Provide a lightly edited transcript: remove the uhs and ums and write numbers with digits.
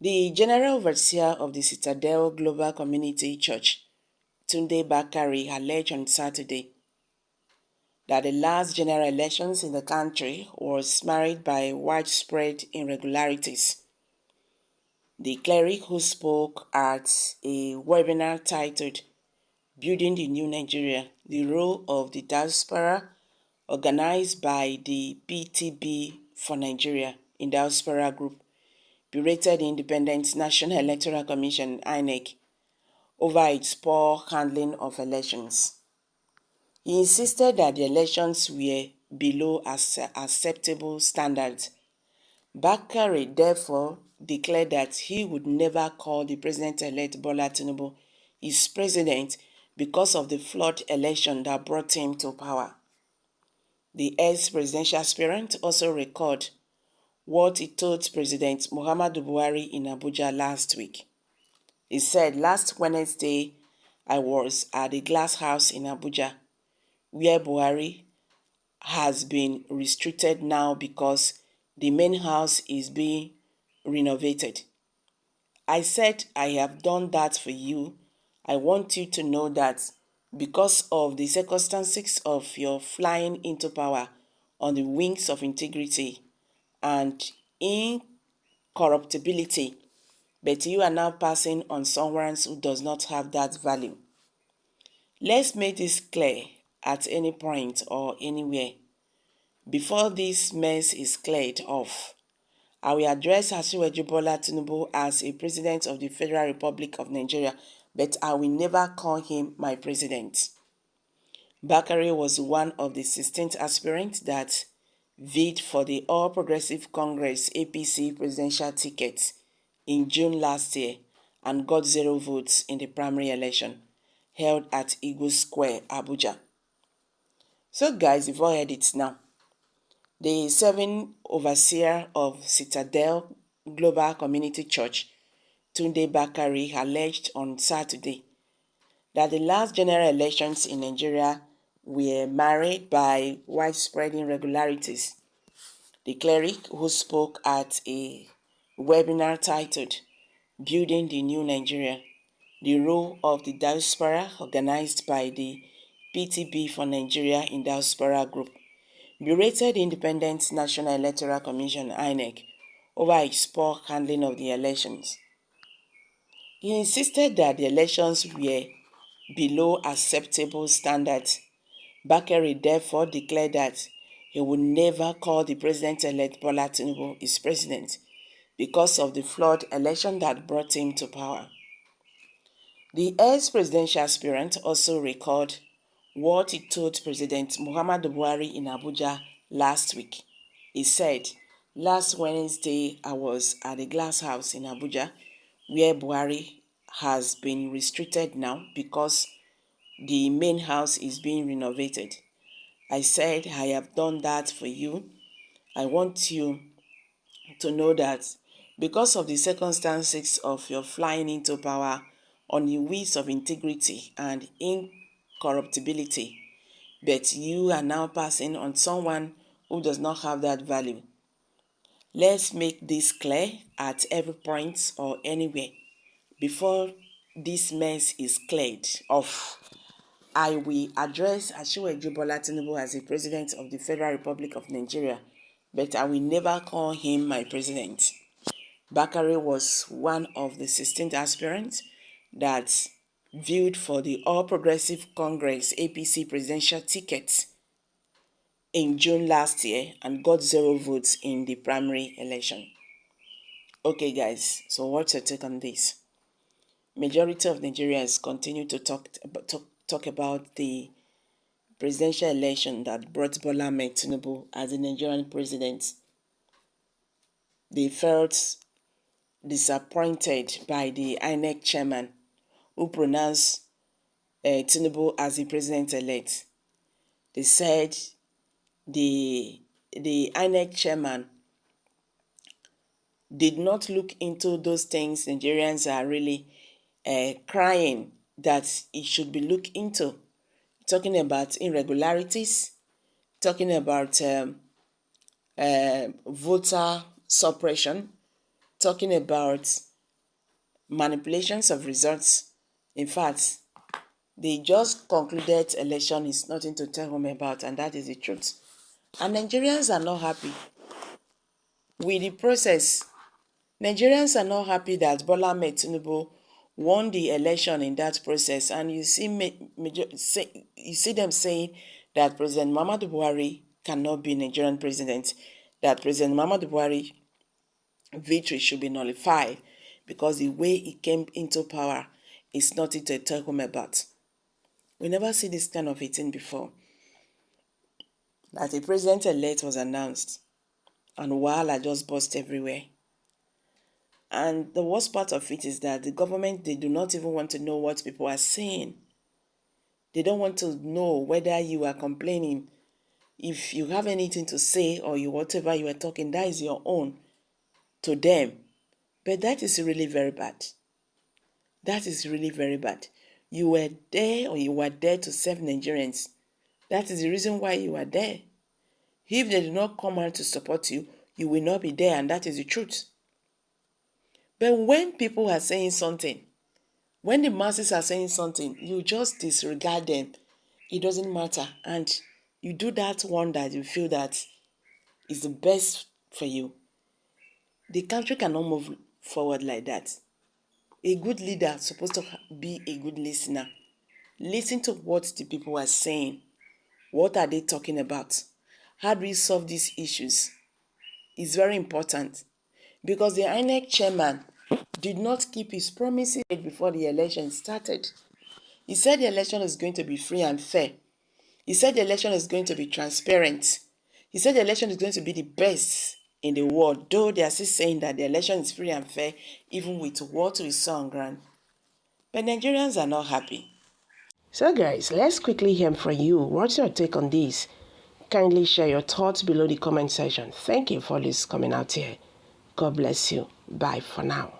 The General Overseer of the Citadel Global Community Church, Tunde Bakari, alleged on Saturday that the last general elections in the country was marred by widespread irregularities. The cleric, who spoke at a webinar titled Building the New Nigeria, the Role of the Diaspora, organized by the PTB for Nigeria in Diaspora Group, berated the Independent National Electoral Commission (INEC) over its poor handling of elections. He insisted that the elections were below acceptable standards. Bakari therefore declared that he would never call the President-elect Bola Tinubu his president because of the flawed election that brought him to power. The ex-presidential aspirant also recalled what he told President Muhammadu Buhari in Abuja last week. He said, "Last Wednesday, I was at the Glass House in Abuja, where Buhari has been restricted now because the main house is being renovated. I said, I have done that for you. I want you to know that because of the circumstances of your flying into power on the wings of integrity and incorruptibility, but you are now passing on someone who does not have that value. Let's make this clear at any point or anywhere. Before this mess is cleared off, I will address Asiwaju Bola Tinubu as a president of the Federal Republic of Nigeria, but I will never call him my president." Bakari was one of the 16th aspirants that vied for the All Progressive Congress (APC) presidential ticket in June last year and got 0 votes in the primary election held at Eagle Square, Abuja. So guys, you've all heard it now. The 7th overseer of Citadel Global Community Church, Tunde Bakari, alleged on Saturday that the last general elections in Nigeria were marred by widespread irregularities. The cleric, who spoke at a webinar titled Building the New Nigeria, the Role of the Diaspora, organized by the PTB for Nigeria in Diaspora Group, berated the Independent National Electoral Commission (INEC) over its poor handling of the elections. He insisted that the elections were below acceptable standards. Bakari therefore declared that he would never call the President-elect Bola Tinubu his president because of the flawed election that brought him to power. The ex-presidential aspirant also recalled what he told President Muhammadu Buhari in Abuja last week. He said, "Last Wednesday, I was at the Glass House in Abuja, where Buhari has been restricted now because the main house is being renovated. I said, I have done that for you. I want you to know that because of the circumstances of your flying into power on the wings of integrity and incorruptibility, but you are now passing on someone who does not have that value. Let's make this clear at every point or anywhere. Before this mess is cleared off, I will address Asiwaju Bola Tinubu as the President of the Federal Republic of Nigeria, but I will never call him my president." Bakari was one of the 16th aspirants that viewed for the All Progressive Congress (APC) presidential ticket in June last year and got 0 votes in the primary election. Okay guys, so what's your take on this? Majority of Nigerians continue to talk about the presidential election that brought Bola Ahmed Tinubu as the Nigerian president. They felt disappointed by the INEC chairman, who pronounced Tinubu as the president-elect. They said the INEC chairman did not look into those things Nigerians are really crying that it should be looked into, talking about irregularities, talking about voter suppression, talking about manipulations of results. In fact, they just concluded election is nothing to tell home about, and that is the truth. And Nigerians are not happy with the process. Nigerians are not happy that Bola Ahmed Tinubu won the election in that process, and you see them saying that President Muhammadu Buhari cannot be Nigerian president, that President Muhammadu Buhari victory should be nullified because the way he came into power is nothing to tell home about. We never see this kind of a thing before. That a president-elect was announced and WAHALA just burst everywhere. And the worst part of it is that the government, they do not even want to know what people are saying. They don't want to know whether you are complaining. If you have anything to say or whatever you are talking, that is your own to them. But that is really very bad. That is really very bad. You were there to serve Nigerians. That is the reason why you are there. If they do not come out to support you, you will not be there, and that is the truth. But when people are saying something, when the masses are saying something, you just disregard them. It doesn't matter. And you do that one that you feel that is the best for you. The country cannot move forward like that. A good leader is supposed to be a good listener. Listen to what the people are saying. What are they talking about? How do we solve these issues? It's very important. Because the INEC chairman did not keep his promises before the election started. He said the election is going to be free and fair. He said the election is going to be transparent. He said the election is going to be the best in the world, though they are still saying that the election is free and fair, even with what we saw on ground. But Nigerians are not happy. So guys, let's quickly hear from you. What's your take on this? Kindly share your thoughts below the comment section. Thank you for this coming out here. God bless you. Bye for now.